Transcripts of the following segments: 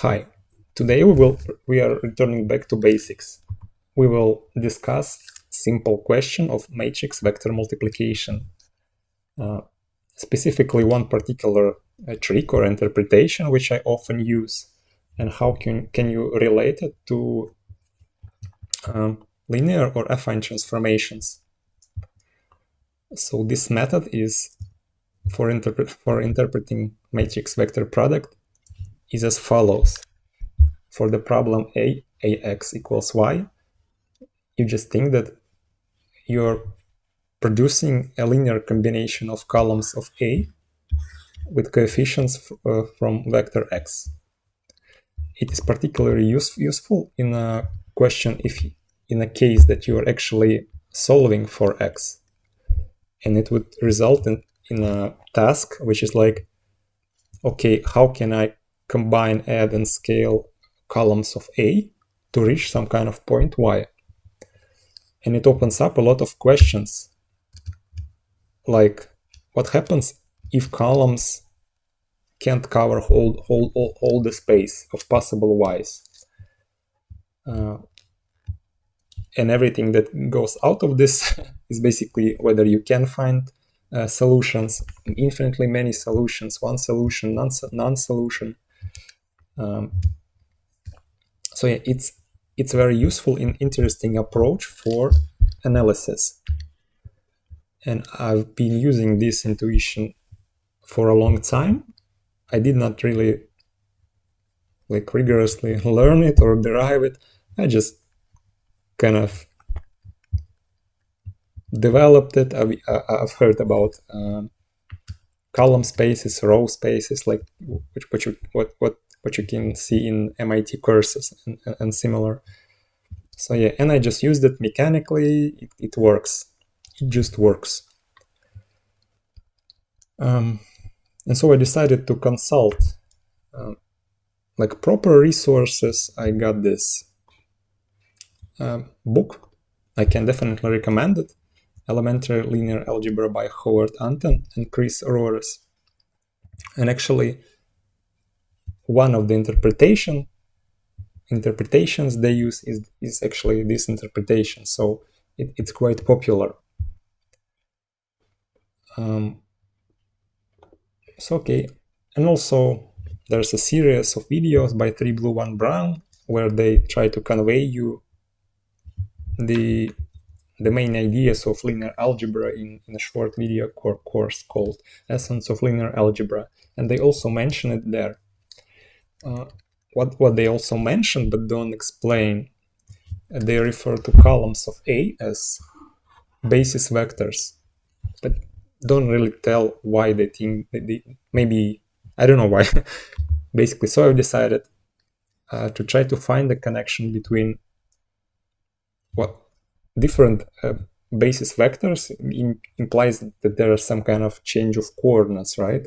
Hi, today we are returning back to basics. We will discuss simple question of matrix vector multiplication. Specifically one particular trick or interpretation which I often use, and how can you relate it to linear or affine transformations. So this method is for interpreting matrix vector product is as follows. For the problem ax equals y, you just think that you're producing a linear combination of columns of A with coefficients from vector x. It is particularly useful in a question if in a case that you are actually solving for x. And it would result in a task which is like, okay, how can I combine, add, and scale columns of A to reach some kind of point y? And it opens up a lot of questions, like what happens if columns can't cover all the space of possible y's? And everything that goes out of this is basically whether you can find solutions, infinitely many solutions, one solution, non-solution. So yeah, it's a very useful and interesting approach for analysis. And I've been using this intuition for a long time. I did not really rigorously learn it or derive it. I just kind of developed it. I've heard about column spaces, row spaces, like what you can see in MIT courses and similar. So yeah, and I just used it mechanically. It works. It just works. And so I decided to consult proper resources. I got this book. I can definitely recommend it. Elementary Linear Algebra by Howard Anton and Chris Rores. And actually, one of the interpretations they use is actually this interpretation. So it's quite popular. So okay, and also there's a series of videos by 3 Blue 1 Brown where they try to convey you the main ideas of linear algebra in a short video course called Essence of Linear Algebra, and they also mention it there. What they also mention but don't explain, they refer to columns of A as basis vectors, but don't really tell why they think maybe I don't know why. Basically, so I decided to try to find the connection between what different basis vectors implies that there is some kind of change of coordinates, right?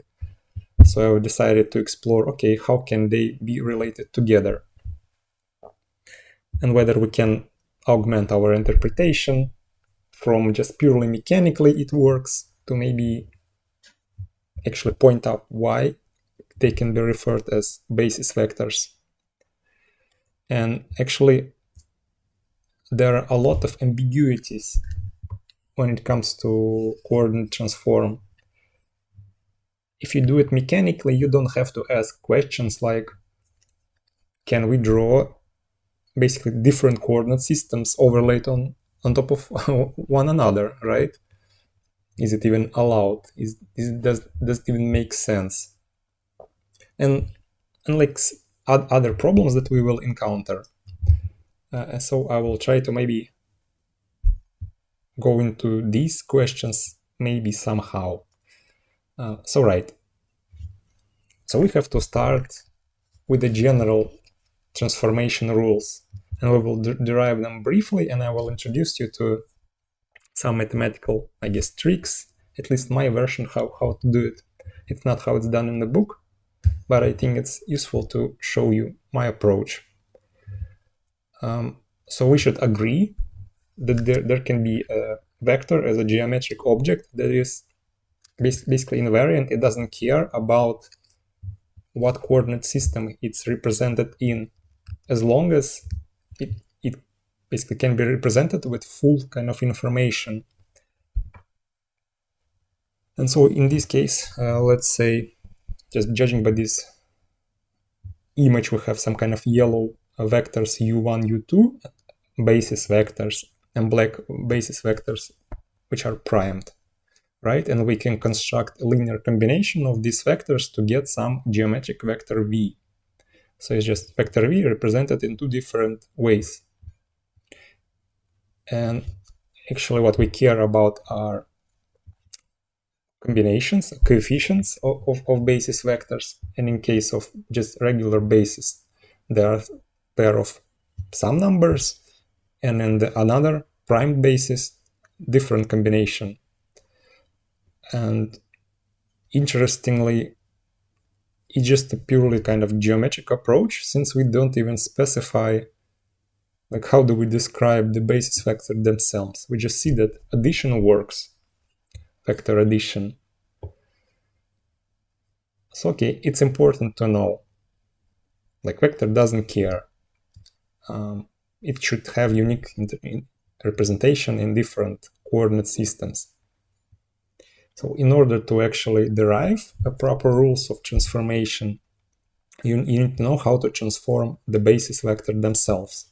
So I decided to explore, okay, how can they be related together? And whether we can augment our interpretation from just purely mechanically it works to maybe actually point out why they can be referred as basis vectors. And actually, there are a lot of ambiguities when it comes to coordinate transform. If you do it mechanically, you don't have to ask questions like, can we draw basically different coordinate systems overlaid on top of one another, right? Is it even allowed? Does it even make sense? And like other problems that we will encounter. So I will try to maybe go into these questions maybe somehow. So we have to start with the general transformation rules, and we will derive them briefly, and I will introduce you to some mathematical, I guess, tricks, at least my version how to do it. It's not how it's done in the book, but I think it's useful to show you my approach. So we should agree that there can be a vector as a geometric object that is basically invariant. It doesn't care about what coordinate system it's represented in, as long as it basically can be represented with full kind of information. And so in this case, let's say, just judging by this image, we have some kind of yellow vectors u1, u2, basis vectors, and black basis vectors, which are primed, right? And we can construct a linear combination of these vectors to get some geometric vector v. So it's just vector v represented in two different ways. And actually what we care about are combinations, coefficients of basis vectors. And in case of just regular basis, there are a pair of some numbers, and in the another primed basis, different combination. And interestingly, it's just a purely kind of geometric approach, since we don't even specify like how do we describe the basis vector themselves. We just see that addition works, vector addition. So okay, it's important to know, like vector doesn't care. It should have unique representation in different coordinate systems. So in order to actually derive a proper rules of transformation, you need to know how to transform the basis vector themselves.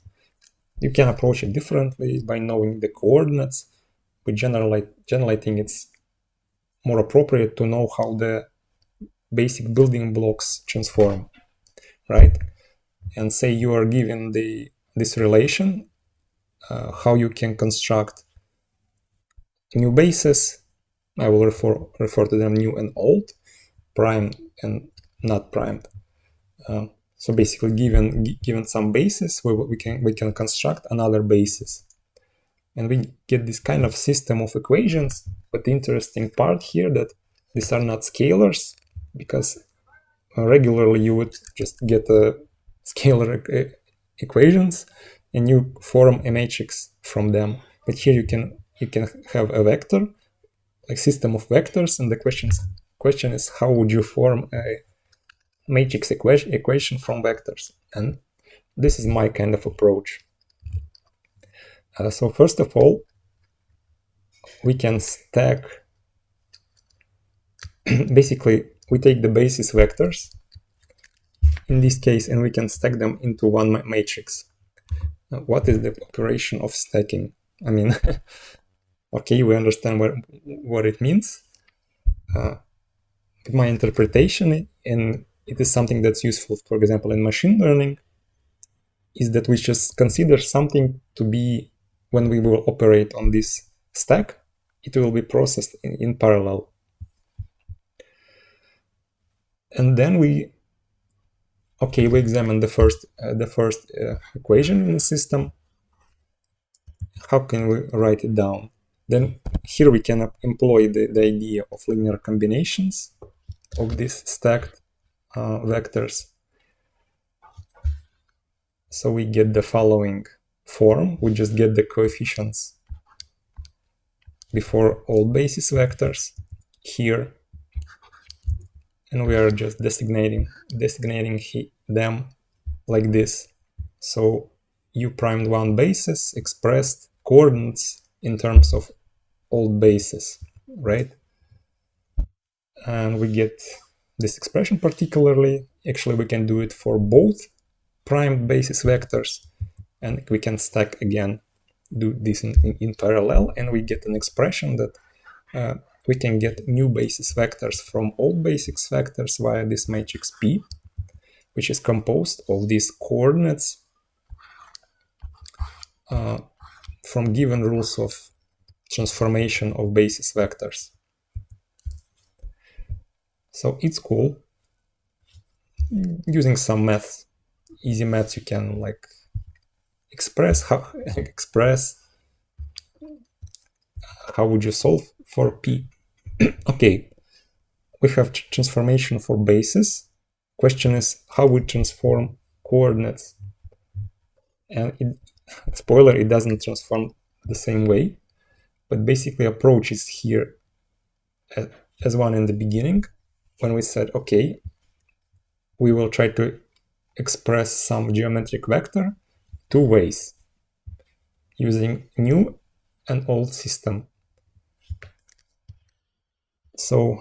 You can approach it differently by knowing the coordinates, but generally I think it's more appropriate to know how the basic building blocks transform, right? And say you are given this relation, how you can construct new bases. I will refer to them new and old, primed and not primed. So basically, given some basis, we can construct another basis, and we get this kind of system of equations. But the interesting part here that these are not scalars, because regularly you would just get a scalar equations and you form a matrix from them. But here you can have a vector, like system of vectors, and the question is how would you form a matrix equation from vectors? And this is my kind of approach. So first of all, we can stack. Basically, we take the basis vectors in this case, and we can stack them into one matrix. What is the operation of stacking? I mean, okay, we understand what it means. My interpretation, and it is something that's useful, for example, in machine learning, is that we just consider something to be, when we will operate on this stack, it will be processed in parallel. And then we examine the first equation in the system. How can we write it down? Then here we can employ the idea of linear combinations of these stacked vectors. So we get the following form. We just get the coefficients before all basis vectors here, and we are just designating them like this. So u primed one basis expressed coordinates in terms of old basis, right? And we get this expression particularly. Actually, we can do it for both primed basis vectors, and we can stack again, do this in parallel, and we get an expression that we can get new basis vectors from old basis vectors via this matrix P, which is composed of these coordinates from given rules of transformation of basis vectors. So it's cool. Using some math, easy maths, you can like express how would you solve for P. Okay, we have transformation for basis. Question is how we transform coordinates. And spoiler, it doesn't transform the same way, but basically approach is here as one in the beginning, when we said, okay, we will try to express some geometric vector two ways, using new and old system. So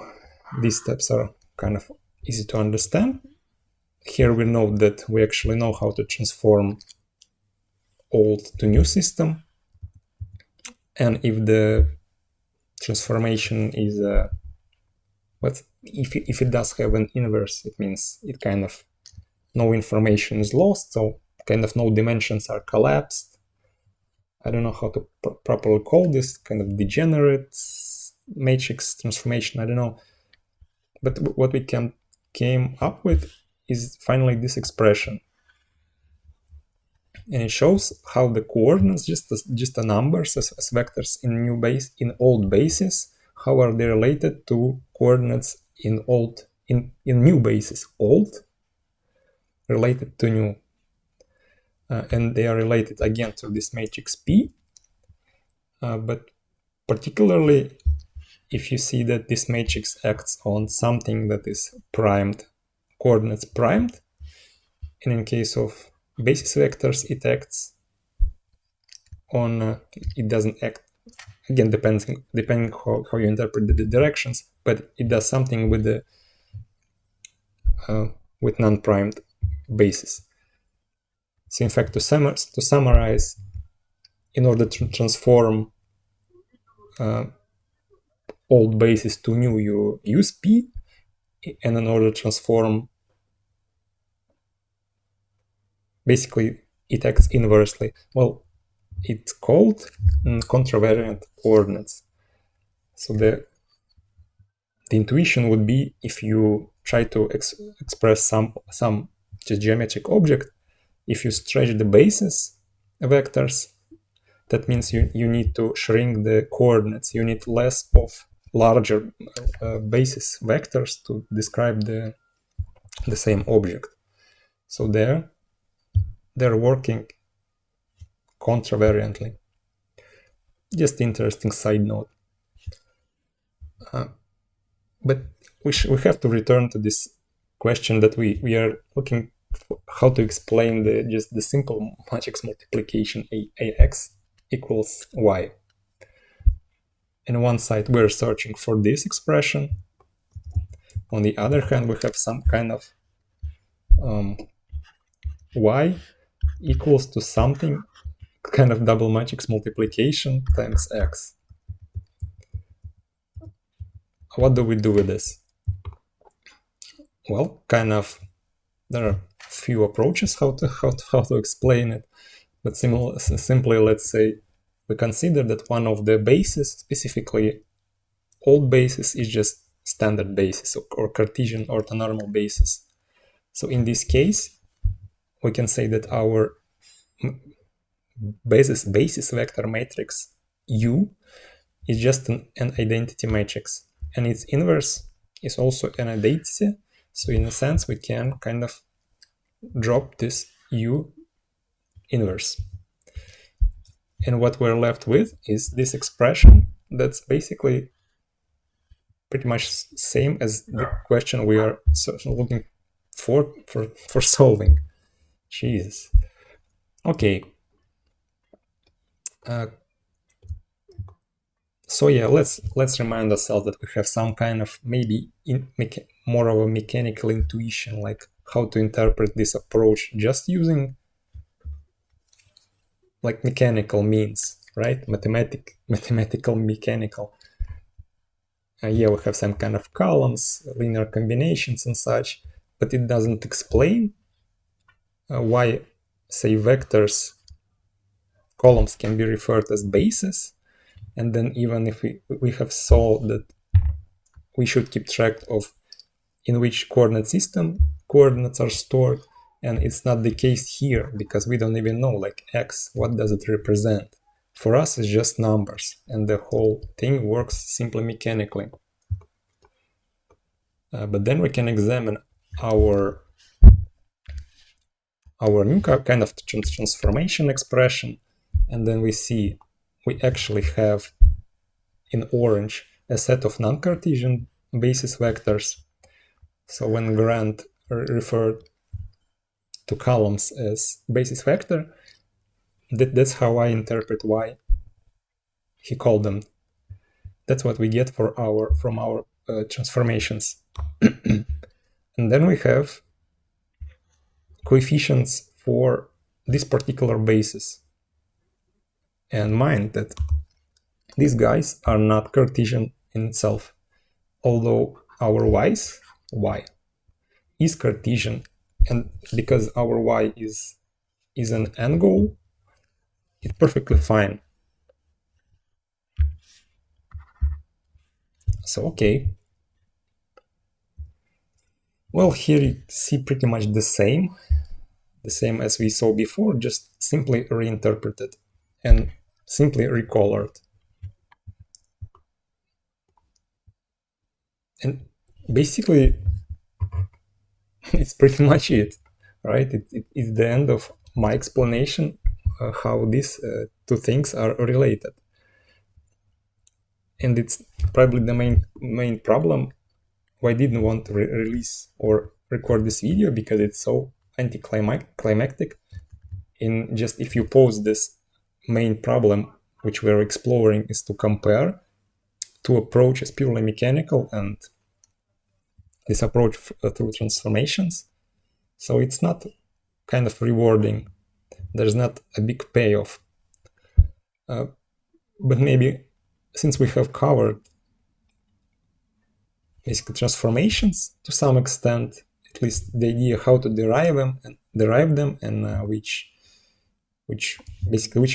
these steps are kind of easy to understand. Here we know that we actually know how to transform old to new system. And if the transformation is if it does have an inverse, it means it kind of no information is lost, so kind of no dimensions are collapsed. I don't know how to properly call this, kind of degenerate matrix transformation, I don't know. But what we came up with is finally this expression. And it shows how the coordinates, just the numbers as vectors in new base, in old bases, how are they related to coordinates in new bases? Old related to new. And they are related again to this matrix P. But particularly if you see that this matrix acts on something that is primed, coordinates primed, and in case of basis vectors, it acts on, it doesn't act, again, depending how you interpret the directions, but it does something with the with non-primed bases. So in fact, to summarize, in order to transform old bases to new, you use P, and in order to transform, basically it acts inversely. Well, it's called contravariant coordinates. So the intuition would be, if you try to express some just geometric object, if you stretch the basis vectors, that means you need to shrink the coordinates. You need less of larger basis vectors to describe the same object. So they're working contravariantly. Just interesting side note. But we have to return to this question that we are looking for, how to explain just the simple matrix multiplication ax equals y. On one side, we're searching for this expression. On the other hand, we have some kind of y equals to something, kind of double matrix multiplication times x. What do we do with this? Well, kind of, there are few approaches how to explain it, but simply, let's say, we consider that one of the bases, specifically old basis, is just standard basis or Cartesian orthonormal basis. So in this case, we can say that our basis vector matrix U is just an identity matrix, and its inverse is also an identity. So in a sense, we can kind of drop this U inverse. And what we're left with is this expression that's basically pretty much same as the question we are looking for solving. Jesus. Okay. So yeah, let's remind ourselves that we have some kind of maybe more of a mechanical intuition, like how to interpret this approach just using like mechanical means, right? Mechanical. Yeah, we have some kind of columns, linear combinations and such, but it doesn't explain why, say, vectors, columns can be referred as bases. And then even if we have solved that we should keep track of in which coordinate system coordinates are stored, and it's not the case here because we don't even know, like x, what does it represent? For us, it's just numbers, and the whole thing works simply mechanically. But then we can examine our new kind of transformation expression, and then we see we actually have in orange a set of non-Cartesian basis vectors. So when Grant refer to columns as basis vector, that's how I interpret why he called them. That's what we get from our transformations. And then we have coefficients for this particular basis. And mind that these guys are not Cartesian in itself, although our y is Cartesian, and because our y is an angle, it's perfectly fine. So okay. Well, here you see pretty much the same as we saw before, just simply reinterpreted and simply recolored. And basically, it's pretty much it, right? It is the end of my explanation how these two things are related. And it's probably the main problem why I didn't want to release or record this video, because it's so anticlimactic. In just if you pose this main problem which we're exploring is to compare two approaches, purely mechanical and this approach through transformations. So it's not kind of rewarding. There's not a big payoff. But maybe since we have covered basically transformations to some extent, at least the idea how to derive them and which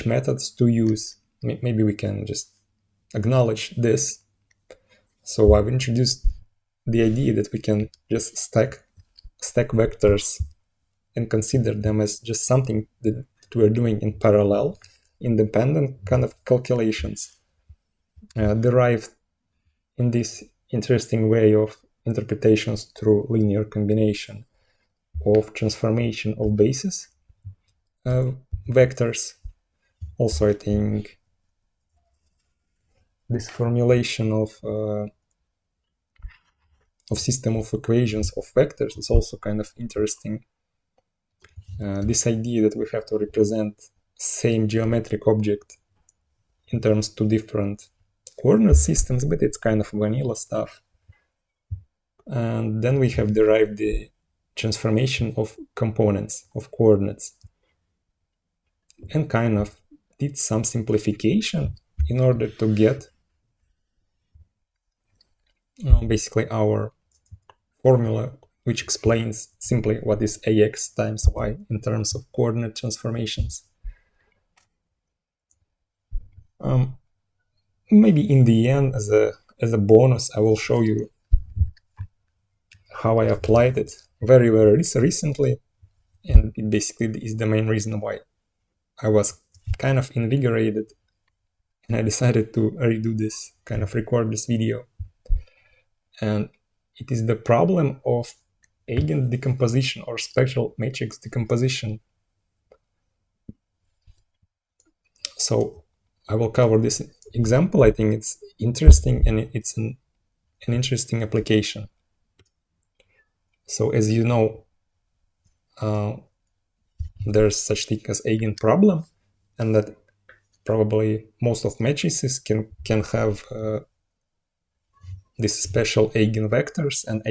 methods to use, maybe we can just acknowledge this. So I've introduced the idea that we can just stack vectors and consider them as just something that we're doing in parallel, independent kind of calculations, derived in this interesting way of interpretations through linear combination of transformation of basis vectors. Also, I think this formulation of system of equations of vectors is also kind of interesting. This idea that we have to represent same geometric object in terms of different coordinate systems, but it's kind of vanilla stuff. And then we have derived the transformation of components of coordinates and kind of did some simplification in order to get basically our formula, which explains simply what is ax times y in terms of coordinate transformations. Maybe in the end, as a bonus, I will show you how I applied it very recently, and it basically is the main reason why I was kind of invigorated and I decided to redo this, kind of record this video. And it is the problem of eigen decomposition or spectral matrix decomposition. So I will cover this example. I think it's interesting and it's an interesting application. So as you know, there's such thing as eigen problem, and that probably most of matrices can have these special eigenvectors and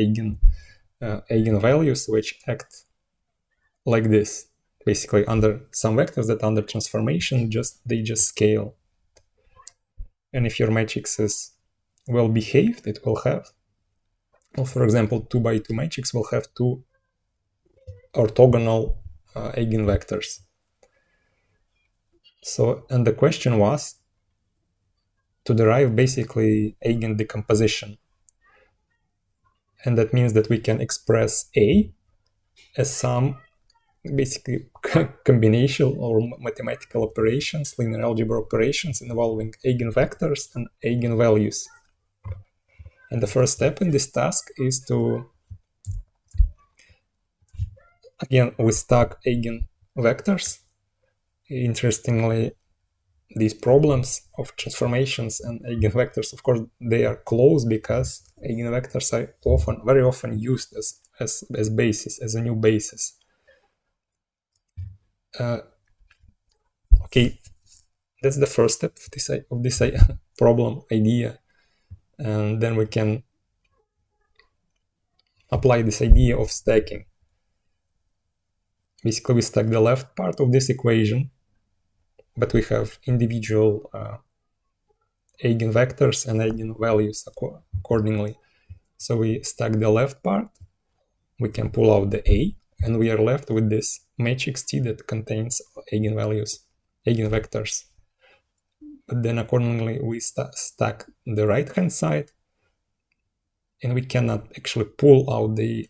eigenvalues which act like this, basically under some vectors that under transformation they just scale. And if your matrix is well behaved, it will have, well, for example, 2 by 2 matrix will have two orthogonal eigenvectors. So, and the question was to derive basically eigen decomposition. And that means that we can express A as some basically combination or mathematical operations, linear algebra operations involving eigenvectors and eigenvalues. And the first step in this task is to, again, we stack eigenvectors. Interestingly, these problems of transformations and eigenvectors, of course, they are close because eigenvectors are very often used as as basis, as a new basis. Okay, that's the first step of this problem idea, and then we can apply this idea of stacking. Basically, we stack the left part of this equation, but we have individual eigenvectors and eigenvalues accordingly. So we stack the left part, we can pull out the A, and we are left with this matrix T that contains eigenvalues, eigenvectors. But then accordingly we stack the right hand side, and we cannot actually pull out the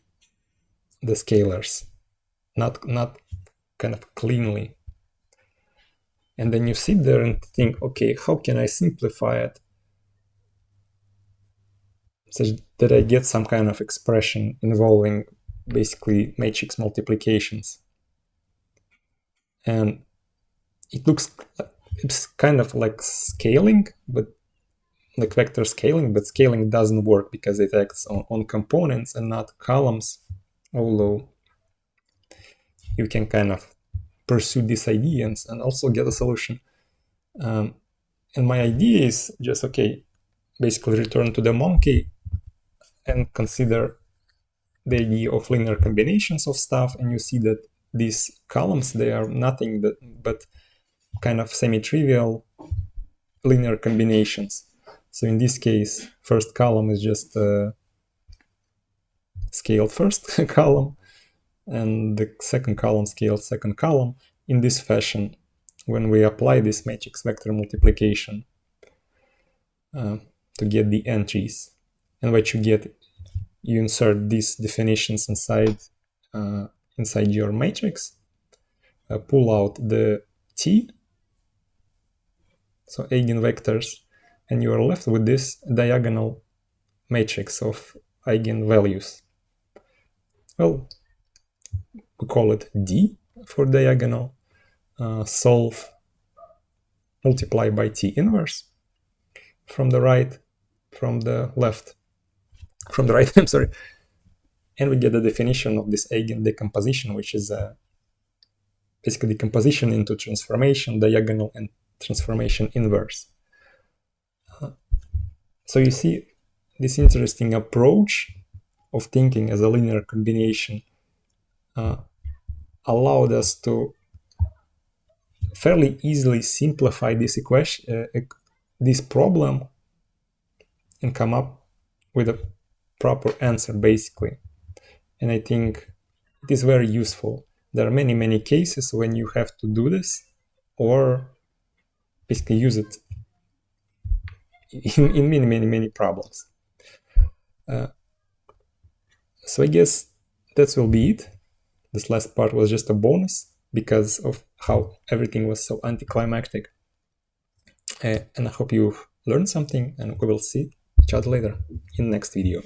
scalars, not kind of cleanly. And then you sit there and think, okay, how can I simplify it such that I get some kind of expression involving basically matrix multiplications? And it's kind of like scaling, but like vector scaling, but scaling doesn't work because it acts on components and not columns, although you can kind of pursue this idea and also get a solution. And my idea is just, okay, basically return to the monkey and consider the idea of linear combinations of stuff, and you see that these columns, they are nothing but kind of semi-trivial linear combinations. So in this case, first column is just scaled first column, and the second column scaled second column. In this fashion, when we apply this matrix vector multiplication to get the entries, and what you get, you insert these definitions inside your matrix, pull out the T, so eigenvectors, and you are left with this diagonal matrix of eigenvalues. Well, we call it D for diagonal. Solve, multiply by T inverse from the right, from the left, from the right, I'm sorry. And we get the definition of this eigen decomposition, which is basically decomposition into transformation, diagonal, and transformation inverse. So you see this interesting approach of thinking as a linear combination allowed us to fairly easily simplify this equation, this problem, and come up with a proper answer, basically. And I think it is very useful. There are many cases when you have to do this, or basically use it in many problems. So I guess that will be it. This last part was just a bonus because of how everything was so anticlimactic. And I hope you've learned something, and we will see each other later in the next video.